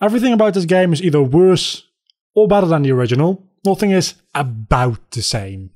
Everything about this game is either worse or better than the original. Nothing is about the same.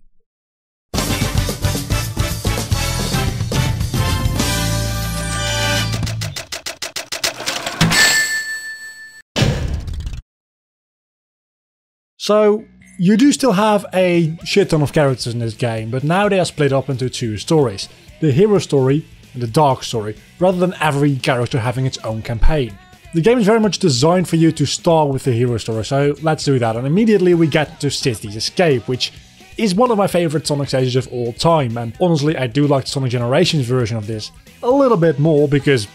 So, you do still have a shit ton of characters in this game, but now they are split up into two stories. The hero story and the dark story, rather than every character having its own campaign. The game is very much designed for you to start with the hero story, so let's do that. And immediately we get to Cities Escape, which is one of my favorite Sonic stages of all time. And honestly, I do like the Sonic Generations version of this a little bit more because,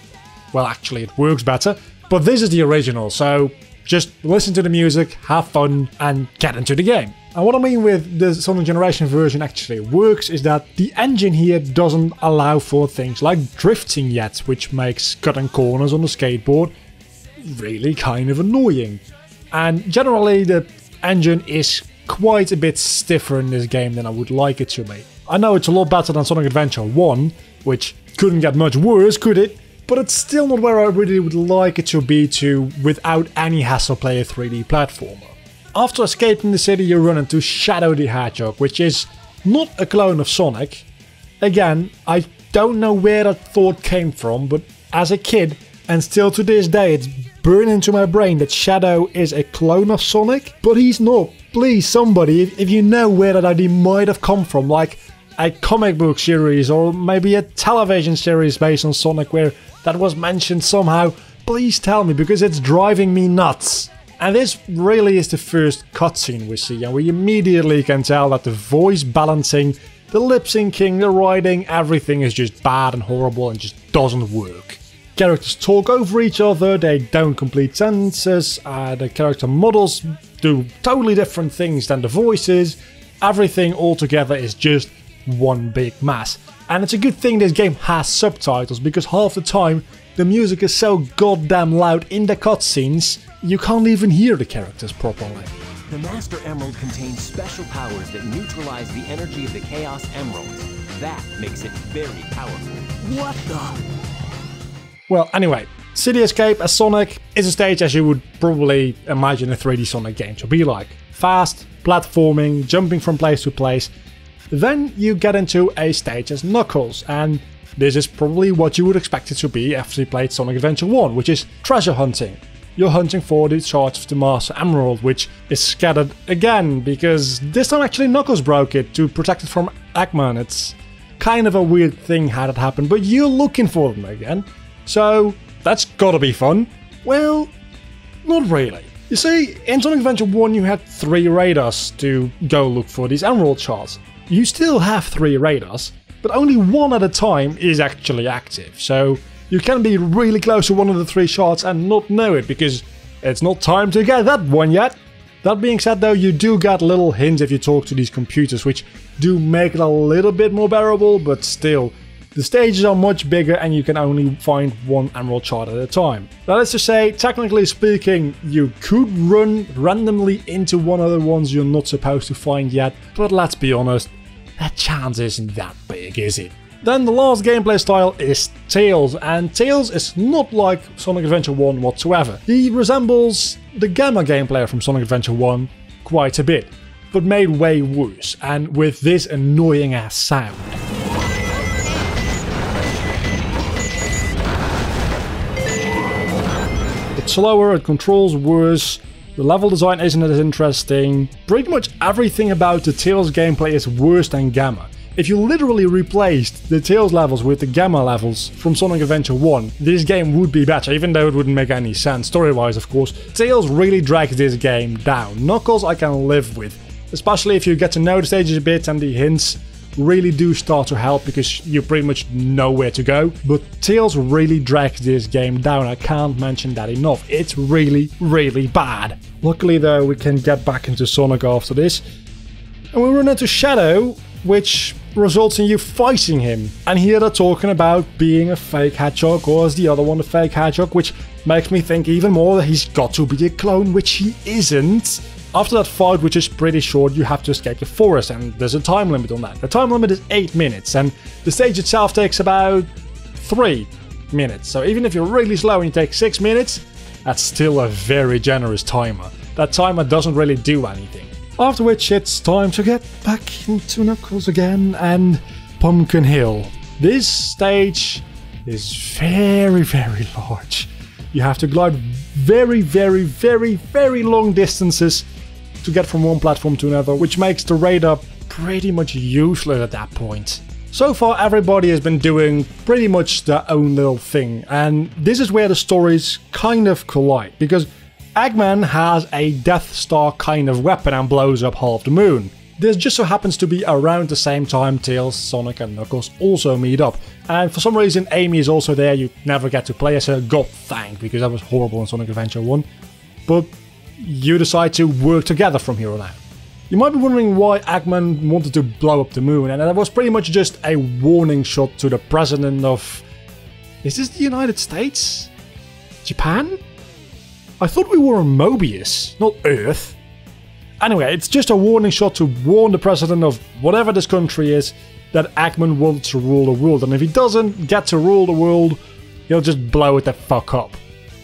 well, actually it works better. But this is the original, so just listen to the music, have fun, and get into the game. And what I mean with the Sonic Generation version actually works is that the engine here doesn't allow for things like drifting yet, which makes cutting corners on the skateboard really kind of annoying. And generally the engine is quite a bit stiffer in this game than I would like it to be. I know it's a lot better than Sonic Adventure 1, which couldn't get much worse, could it? But it's still not where I really would like it to be without any hassle play a 3D platformer. After escaping the city you run into Shadow the Hedgehog, which is not a clone of Sonic. Again, I don't know where that thought came from, but as a kid, and still to this day, it's burned into my brain that Shadow is a clone of Sonic, but he's not. Please, somebody, if you know where that idea might have come from, like a comic book series or maybe a television series based on Sonic where that was mentioned somehow, please tell me, because it's driving me nuts. And this really is the first cutscene we see, and we immediately can tell that the voice balancing, the lip syncing, the writing, everything is just bad and horrible and just doesn't work. Characters talk over each other, they don't complete sentences, the character models do totally different things than the voices. Everything altogether is just one big mess. And it's a good thing this game has subtitles, because half the time the music is so goddamn loud in the cutscenes, you can't even hear the characters properly. The Master Emerald contains special powers that neutralize the energy of the Chaos Emeralds. That makes it very powerful. What the? Well, anyway, City Escape as Sonic is a stage as you would probably imagine a 3D Sonic game to be like. Fast, platforming, jumping from place to place. Then you get into a stage as Knuckles, and this is probably what you would expect it to be after you played Sonic Adventure 1, which is treasure hunting. You're hunting for the shards of the Master Emerald, which is scattered again, because this time actually Knuckles broke it to protect it from Eggman. It's kind of a weird thing how that happened, but you're looking for them again. So that's gotta be fun. Well, not really. You see, in Sonic Adventure 1 you had 3 radars to go look for these emerald shards. You still have 3 radars, but only one at a time is actually active, so you can be really close to one of the 3 shards and not know it, because it's not time to get that one yet. That being said though, you do get little hints if you talk to these computers, which do make it a little bit more bearable, but still, the stages are much bigger and you can only find one emerald shard at a time. That is to say, technically speaking, you could run randomly into one of the ones you're not supposed to find yet, but let's be honest, that chance isn't that big, is it? Then the last gameplay style is Tails, and Tails is not like Sonic Adventure 1 whatsoever. He resembles the Gamma gameplay from Sonic Adventure 1 quite a bit, but made way worse, and with this annoying ass sound. It's slower, it controls worse, the level design isn't as interesting. Pretty much everything about the Tails gameplay is worse than Gamma. If you literally replaced the Tails levels with the Gamma levels from Sonic Adventure 1, this game would be better, even though it wouldn't make any sense story-wise, of course. Tails really drags this game down. Knuckles I can live with, especially if you get to know the stages a bit and the hints really do start to help because you pretty much know where to go. But Tails really drags this game down, I can't mention that enough. It's really, really bad. Luckily though, we can get back into Sonic after this. And we run into Shadow, which results in you fighting him. And here they're talking about being a fake hedgehog, or is the other one a fake hedgehog, which makes me think even more that he's got to be a clone, which he isn't. After that fight, which is pretty short, you have to escape the forest, and there's a time limit on that. The time limit is 8 minutes, and the stage itself takes about 3 minutes. So even if you're really slow and you take 6 minutes, that's still a very generous timer. That timer doesn't really do anything. After which it's time to get back into Knuckles again and Pumpkin Hill. This stage is very, very large. You have to glide very, very, very, very long distances to get from one platform to another, which makes the radar pretty much useless at that point. So far everybody has been doing pretty much their own little thing, and this is where the stories kind of collide, because Eggman has a Death Star kind of weapon and blows up half the moon. This just so happens to be around the same time Tails, Sonic and Knuckles also meet up, and for some reason Amy is also there. You never get to play as her, god thank, because that was horrible in Sonic Adventure 1, but you decide to work together from here on out. You might be wondering why Eggman wanted to blow up the moon, and that was pretty much just a warning shot to the president of... Is this the United States? Japan? I thought we were on Mobius, not Earth. Anyway, it's just a warning shot to warn the president of whatever this country is that Eggman wants to rule the world, and if he doesn't get to rule the world, he'll just blow it the fuck up.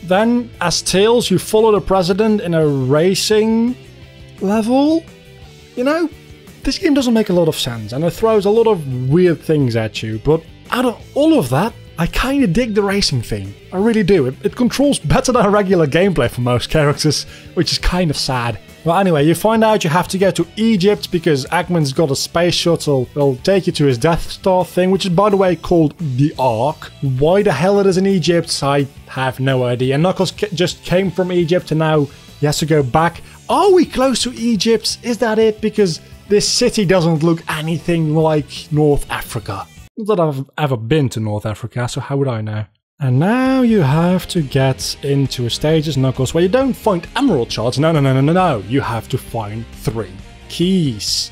Then, as Tails, you follow the president in a racing level? You know, this game doesn't make a lot of sense, and it throws a lot of weird things at you, but out of all of that, I kinda dig the racing thing. I really do. It controls better than regular gameplay for most characters, which is kind of sad. Well, anyway, you find out you have to go to Egypt because Eggman's got a space shuttle that'll take you to his Death Star thing, which is, by the way, called the Ark. Why the hell it is in Egypt, I have no idea. Knuckles just came from Egypt and now he has to go back. Are we close to Egypt? Is that it? Because this city doesn't look anything like North Africa. Not that I've ever been to North Africa, so how would I know? And now you have to get into a stage as Knuckles where you don't find emerald shards. No. You have to find 3 keys.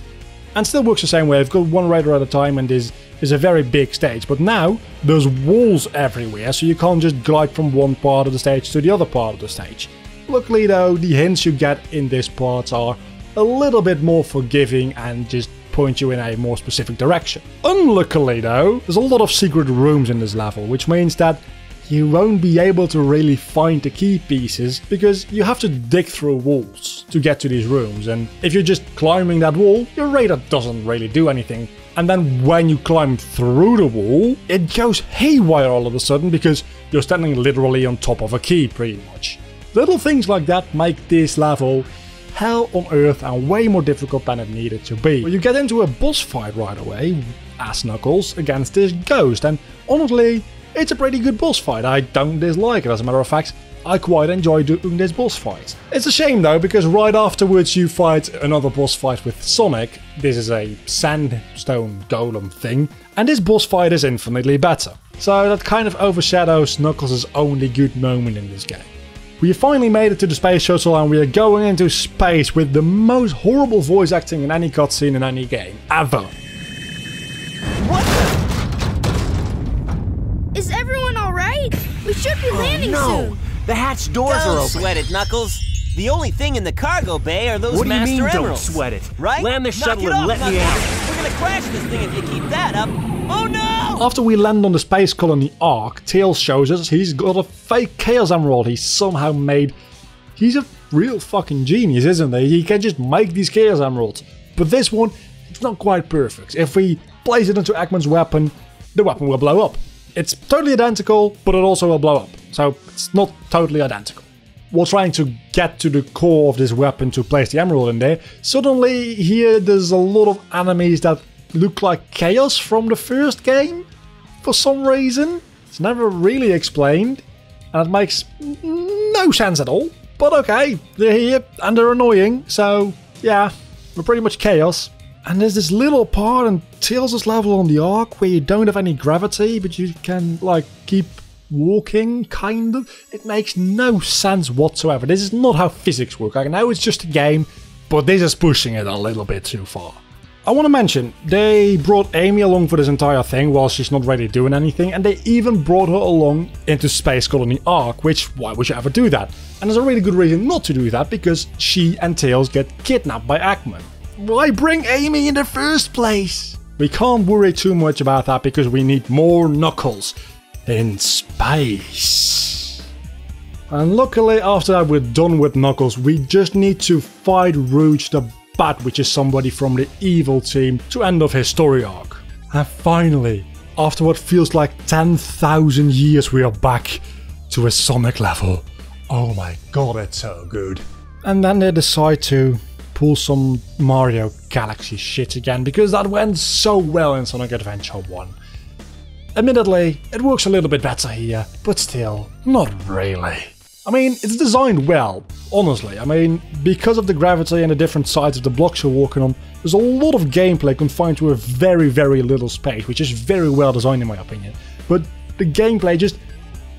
And still works the same way. I've got one radar at a time and this is a very big stage. But now there's walls everywhere, so you can't just glide from one part of the stage to the other part of the stage. Luckily though, the hints you get in this part are a little bit more forgiving and just point you in a more specific direction. Unluckily though, there's a lot of secret rooms in this level, which means that you won't be able to really find the key pieces because you have to dig through walls to get to these rooms, and if you're just climbing that wall, your radar doesn't really do anything. And then when you climb through the wall, it goes haywire all of a sudden because you're standing literally on top of a key pretty much. Little things like that make this level hell on earth and way more difficult than it needed to be. But you get into a boss fight right away, as Knuckles, against this ghost, and honestly, it's a pretty good boss fight. I don't dislike it, as a matter of fact. I quite enjoy doing this boss fight. It's a shame though, because right afterwards you fight another boss fight with Sonic. This is a sandstone golem thing, and this boss fight is infinitely better. So that kind of overshadows Knuckles' only good moment in this game. We finally made it to the space shuttle and we are going into space with the most horrible voice acting in any cutscene in any game, ever. What the? Is everyone alright? We should be landing soon. The hatch doors are open. Don't sweat it, Knuckles. The only thing in the cargo bay are those master emeralds. What do you mean, don't sweat it? Right? Land the shuttle and let me out. We're gonna crash this thing if you keep that up. Oh no! After we land on the space colony Ark, Tails shows us he's got a fake Chaos Emerald he somehow made. He's a real fucking genius, isn't he? He can just make these Chaos Emeralds. But this one, it's not quite perfect. If we place it into Eggman's weapon, the weapon will blow up. It's totally identical, but it also will blow up. So it's not totally identical. While trying to get to the core of this weapon to place the emerald in there, suddenly here there's a lot of enemies that look like Chaos from the first game for some reason. It's never really explained, and it makes no sense at all. But okay, they're here and they're annoying, so yeah, we're pretty much Chaos. And there's this little part in Tails' level on the Ark where you don't have any gravity, but you can like keep walking, kind of. It makes no sense whatsoever. This is not how physics work. I know it's just a game, but this is pushing it a little bit too far. I want to mention, they brought Amy along for this entire thing while she's not really doing anything, and they even brought her along into Space Colony Ark, which, why would you ever do that? And there's a really good reason not to do that, because she and Tails get kidnapped by Eggman. Why bring Amy in the first place? We can't worry too much about that because we need more Knuckles in space. And luckily after that we're done with Knuckles, we just need to fight Rouge the Bat, which is somebody from the evil team, to end off his story arc. And finally, after what feels like 10,000 years, we are back to a Sonic level. Oh my god, it's so good. And then they decide to pull some Mario Galaxy shit again, because that went so well in Sonic Adventure 1. Admittedly, it works a little bit better here, but still, not really. I mean, it's designed well, honestly. I mean, because of the gravity and the different sides of the blocks you're walking on, there's a lot of gameplay confined to a very, very little space, which is very well designed in my opinion. But the gameplay just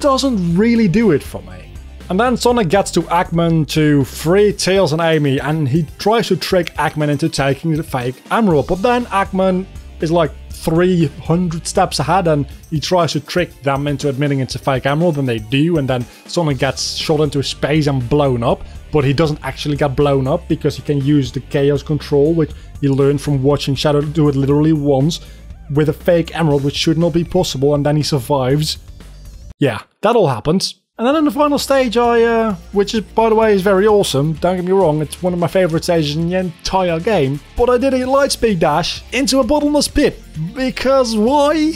doesn't really do it for me. And then Sonic gets to Eggman to free Tails and Amy, and he tries to trick Eggman into taking the fake emerald, but then Eggman is like 300 steps ahead and he tries to trick them into admitting it's a fake emerald, and they do, and then Sonic gets shot into space and blown up, but he doesn't actually get blown up because he can use the chaos control, which he learned from watching Shadow do it literally once with a fake emerald, which should not be possible, and then he survives. Yeah, that all happens. And then in the final stage, which is, by the way, is very awesome, don't get me wrong, it's one of my favourite stages in the entire game, but I did a lightspeed dash into a bottomless pit, because why?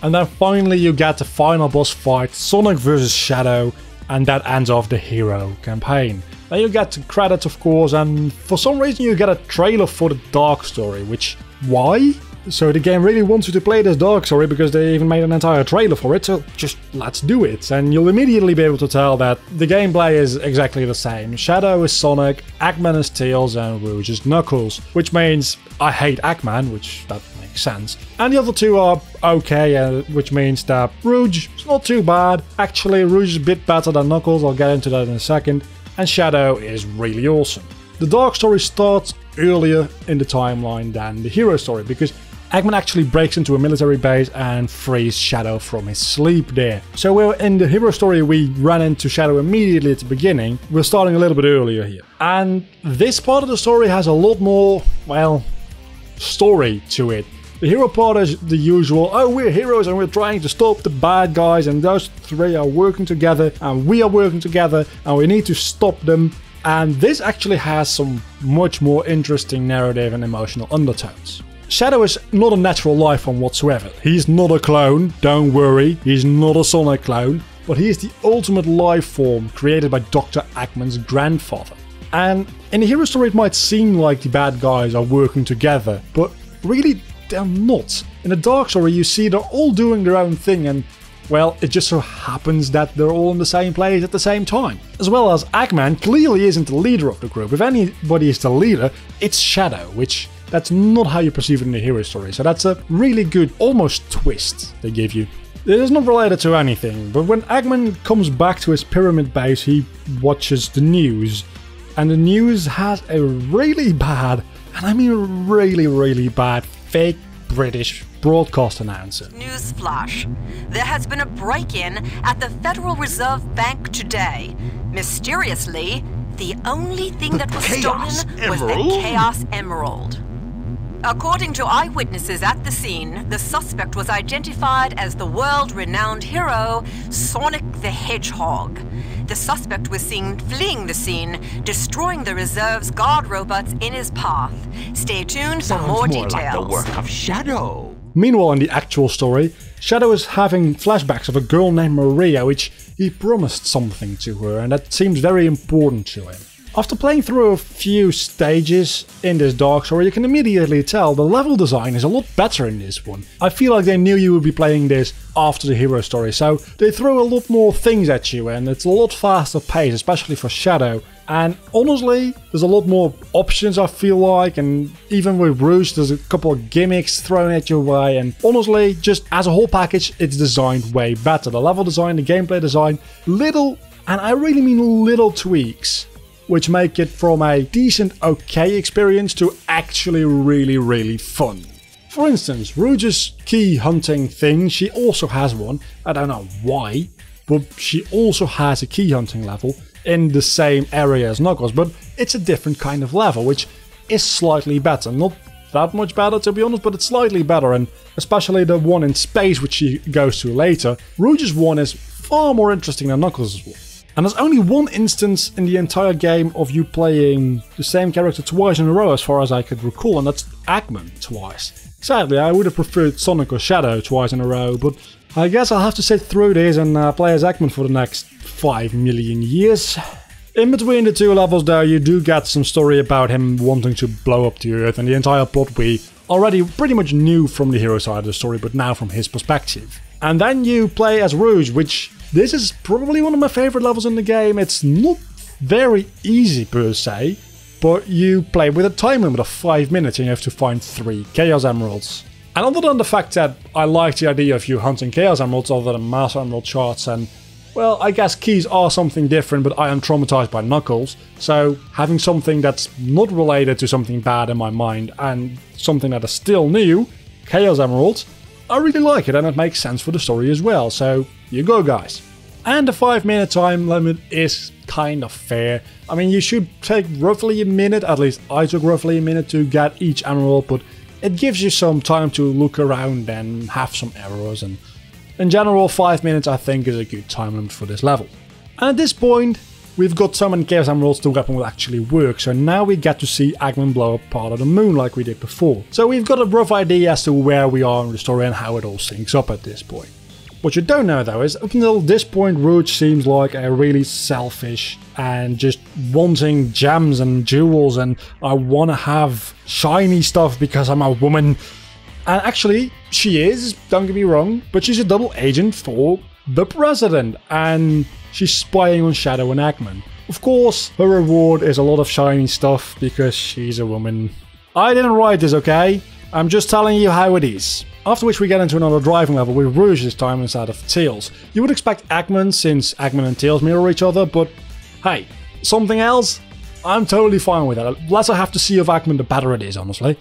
And then finally you get the final boss fight, Sonic vs Shadow, and that ends off the hero campaign. Then you get the credits, of course, and for some reason you get a trailer for the Dark Story, which, why? So the game really wants you to play this Dark Story because they even made an entire trailer for it, so just let's do it. And you'll immediately be able to tell that the gameplay is exactly the same. Shadow is Sonic, Eggman is Tails, and Rouge is Knuckles. Which means I hate Eggman, which that makes sense. And the other two are okay, which means that Rouge is not too bad. Actually, Rouge is a bit better than Knuckles, I'll get into that in a second. And Shadow is really awesome. The Dark Story starts earlier in the timeline than the hero story, because Eggman actually breaks into a military base and frees Shadow from his sleep there. So we're in the hero story, we run into Shadow immediately at the beginning. We're starting a little bit earlier here. And this part of the story has a lot more, well, story to it. The hero part is the usual, oh, we're heroes and we're trying to stop the bad guys and those three are working together and we are working together and we need to stop them. And this actually has some much more interesting narrative and emotional undertones. Shadow is not a natural life form whatsoever. He's not a clone, don't worry, he's not a Sonic clone, but he is the ultimate life form created by Dr. Eggman's grandfather. And in the hero story it might seem like the bad guys are working together, but really they're not. In the Dark Story you see they're all doing their own thing, and well, it just so happens that they're all in the same place at the same time. As well as Eggman clearly isn't the leader of the group. If anybody is the leader, it's Shadow, which that's not how you perceive it in the hero story, so that's a really good, almost twist they give you. It is not related to anything, but when Eggman comes back to his pyramid base, he watches the news. And the news has a really bad, and I mean really, really bad, fake British broadcast announcer. Newsflash. There has been a break-in at the Federal Reserve Bank today. Mysteriously, the only thing that was stolen was the Chaos Emerald. According to eyewitnesses at the scene, the suspect was identified as the world-renowned hero, Sonic the Hedgehog. The suspect was seen fleeing the scene, destroying the reserve's guard robots in his path. Stay tuned for more details. Like the work of Shadow. Meanwhile, in the actual story, Shadow is having flashbacks of a girl named Maria, which he promised something to her, and that seems very important to him. After playing through a few stages in this Dark Story, you can immediately tell the level design is a lot better in this one. I feel like they knew you would be playing this after the hero story, so they throw a lot more things at you and it's a lot faster paced, especially for Shadow. And honestly, there's a lot more options I feel like, and even with Rouge there's a couple of gimmicks thrown at your way, and honestly, just as a whole package, it's designed way better. The level design, the gameplay design, little, and I really mean little tweaks, which make it from a decent okay experience to actually really, really fun. For instance, Rouge's key hunting thing, she also has one, I don't know why, but she also has a key hunting level in the same area as Knuckles, but it's a different kind of level, which is slightly better. Not that much better to be honest, but it's slightly better, and especially the one in space which she goes to later, Rouge's one is far more interesting than Knuckles' one. And there's only one instance in the entire game of you playing the same character twice in a row as far as I could recall, and that's Eggman twice. Sadly, I would have preferred Sonic or Shadow twice in a row, but I guess I'll have to sit through this and play as Eggman for the next 5 million years. In between the two levels though, you do get some story about him wanting to blow up the Earth, and the entire plot we already pretty much knew from the hero side of the story, but now from his perspective. And then you play as Rouge, which this is probably one of my favorite levels in the game. It's not very easy per se, but you play with a time limit of 5 minutes and you have to find 3 Chaos Emeralds. And other than the fact that I like the idea of you hunting Chaos Emeralds other than Master Emerald shards, and well, I guess keys are something different, but I am traumatized by Knuckles, so having something that's not related to something bad in my mind and something that is still new, Chaos Emeralds, I really like it and it makes sense for the story as well, so you go guys. And the 5-minute time limit is kind of fair. I mean, you should take roughly a minute, at least I took roughly a minute to get each emerald, but it gives you some time to look around and have some errors, and in general 5 minutes I think is a good time limit for this level. And at this point we've got so many Chaos Emeralds the weapon will actually work, so now we get to see Eggman blow up part of the moon like we did before. So we've got a rough idea as to where we are in the story and how it all syncs up at this point. What you don't know though is, up until this point Rouge seems like a really selfish and just wanting gems and jewels, and I want to have shiny stuff because I'm a woman. And actually, she is, don't get me wrong, but she's a double agent for the president, and she's spying on Shadow and Eggman. Of course, her reward is a lot of shiny stuff because she's a woman. I didn't write this, okay? I'm just telling you how it is. After which we get into another driving level with Rouge this time instead of Tails. You would expect Eggman since Eggman and Tails mirror each other, but hey, something else? I'm totally fine with that. The less I have to see of Eggman, the better it is, honestly.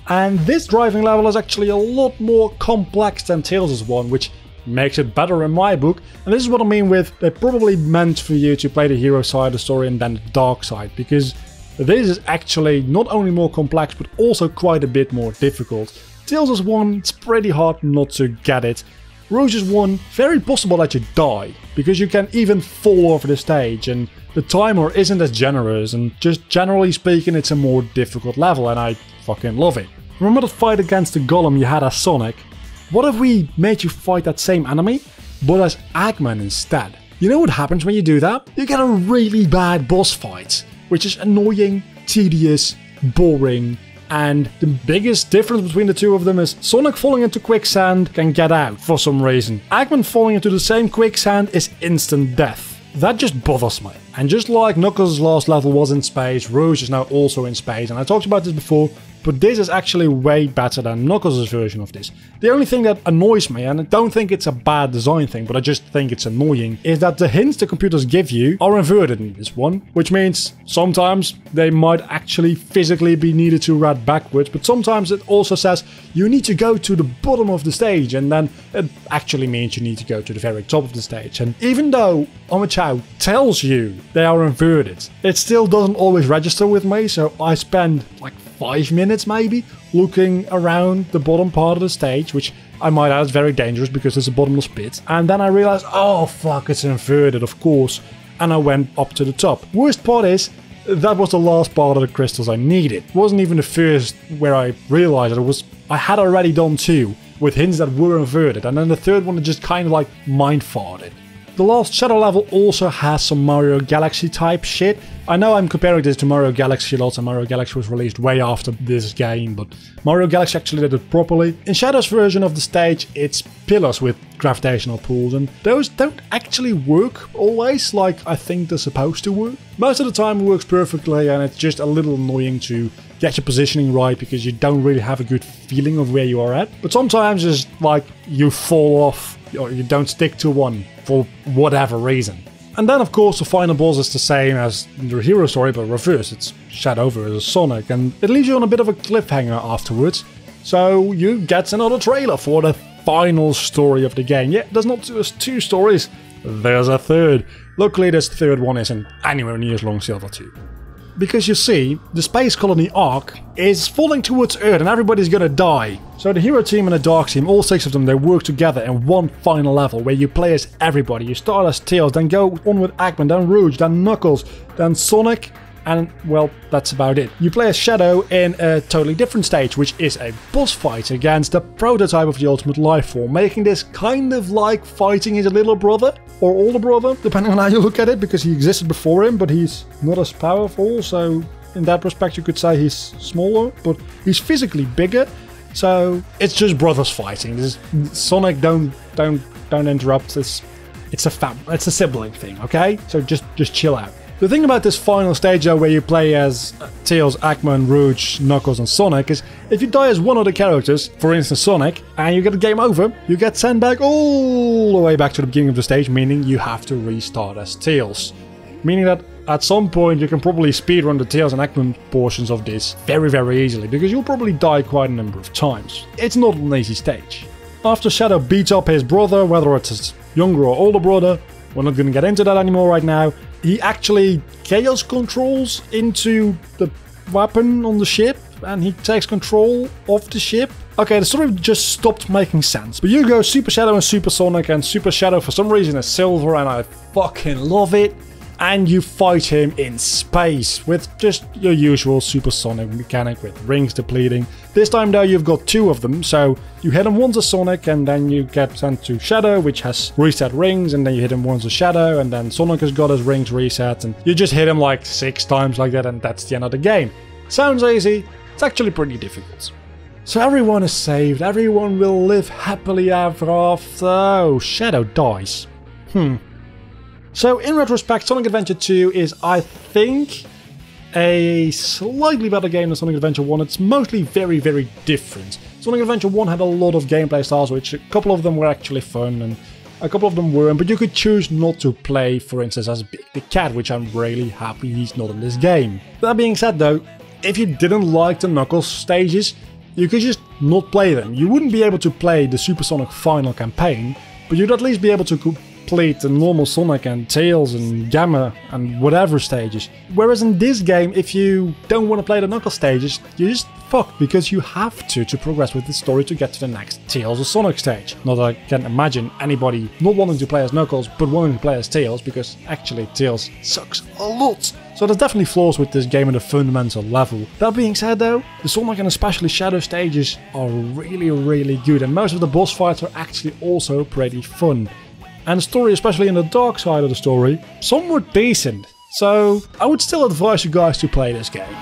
And this driving level is actually a lot more complex than Tails' one, which makes it better in my book. And this is what I mean with, they're probably meant for you to play the hero side of the story and then the dark side, because this is actually not only more complex but also quite a bit more difficult. Tails' one, it's pretty hard not to get it. Rouge's one, very possible that you die, because you can even fall off the stage and the timer isn't as generous, and just generally speaking it's a more difficult level and I fucking love it. Remember the fight against the golem you had as Sonic? What if we made you fight that same enemy, but as Eggman instead? You know what happens when you do that? You get a really bad boss fight, which is annoying, tedious, boring, and the biggest difference between the two of them is Sonic falling into quicksand can get out for some reason. Eggman falling into the same quicksand is instant death. That just bothers me. And just like Knuckles' last level was in space, Rouge is now also in space, and I talked about this before, but this is actually way better than Knuckles' version of this. The only thing that annoys me, and I don't think it's a bad design thing, but I just think it's annoying, is that the hints the computers give you are inverted in this one, which means sometimes they might actually physically be needed to read backwards, but sometimes it also says you need to go to the bottom of the stage, and then it actually means you need to go to the very top of the stage. And even though Omichao tells you they are inverted, it still doesn't always register with me, so I spend like 5 minutes maybe looking around the bottom part of the stage, which I might add is very dangerous because it's a bottomless pit, and then I realized, oh fuck, it's inverted, of course, and I went up to the top. Worst part is, that was the last part of the crystals I needed. It wasn't even the first where I realized it. I had already done 2 with hints that were inverted, and then the third one just kind of like mind farted. The last Shadow level also has some Mario Galaxy type shit. I know I'm comparing this to Mario Galaxy a lot, and Mario Galaxy was released way after this game, but Mario Galaxy actually did it properly. In Shadow's version of the stage, it's pillars with gravitational pulls, and those don't actually work always like I think they're supposed to work. Most of the time it works perfectly, and it's just a little annoying to get your positioning right because you don't really have a good feeling of where you are at. But sometimes it's like you fall off or you don't stick to one for whatever reason. And then of course the final boss is the same as the hero story but reverse. It's Shadow versus Sonic, and it leaves you on a bit of a cliffhanger afterwards. So you get another trailer for the final story of the game. Yeah, there's not just 2 stories, there's a third. Luckily this third one isn't anywhere near as long as the other 2. because you see, the space colony Ark is falling towards Earth and everybody's gonna die. So the hero team and the dark team, all 6 of them, they work together in one final level where you play as everybody. You start as Tails, then go on with Eggman, then Rouge, then Knuckles, then Sonic, and well, that's about it. You play as Shadow in a totally different stage, which is a boss fight against the prototype of the ultimate life form, making this kind of like fighting his little brother or older brother, depending on how you look at it, because he existed before him, but he's not as powerful, so in that respect you could say he's smaller, but he's physically bigger, so it's just brothers fighting. This is, Sonic, don't interrupt this. It's a sibling thing, okay? So just chill out. The thing about this final stage though, where you play as Tails, Eggman, Rouge, Knuckles and Sonic, is if you die as one of the characters, for instance Sonic, and you get a game over, you get sent back all the way back to the beginning of the stage, meaning you have to restart as Tails. Meaning that at some point you can probably speedrun the Tails and Eggman portions of this very, very easily, because you'll probably die quite a number of times. It's not an easy stage. After Shadow beats up his brother, whether it's his younger or older brother, we're not going to get into that anymore right now, he actually chaos controls into the weapon on the ship and he takes control of the ship. Okay, the story just stopped making sense. But you go Super Shadow and Super Sonic, and Super Shadow for some reason is silver and I fucking love it. And you fight him in space with just your usual supersonic mechanic with rings depleting. This time though you've got 2 of them, so you hit him once as Sonic and then you get sent to Shadow, which has reset rings, and then you hit him once as Shadow and then Sonic has got his rings reset, and you just hit him like 6 times like that and that's the end of the game. Sounds easy, it's actually pretty difficult. So everyone is saved, everyone will live happily ever after. Oh, Shadow dies. So in retrospect, Sonic Adventure 2 is, I think, a slightly better game than Sonic Adventure 1. It's mostly very, very different. Sonic Adventure 1 had a lot of gameplay styles, which a couple of them were actually fun and a couple of them weren't, but you could choose not to play, for instance, as Big the Cat, which I'm really happy he's not in this game. That being said though, if you didn't like the Knuckles stages, you could just not play them. You wouldn't be able to play the Supersonic final campaign, but you'd at least be able to complete the normal Sonic and Tails and Gamma and whatever stages. Whereas in this game, if you don't want to play the Knuckles stages, you're just fucked, because you have to progress with the story to get to the next Tails or Sonic stage. Not that I can imagine anybody not wanting to play as Knuckles but wanting to play as Tails, because actually Tails sucks a lot. So there's definitely flaws with this game at a fundamental level. That being said though, the Sonic and especially Shadow stages are really, really good, and most of the boss fights are actually also pretty fun. And the story, especially in the dark side of the story, somewhat decent. So I would still advise you guys to play this game.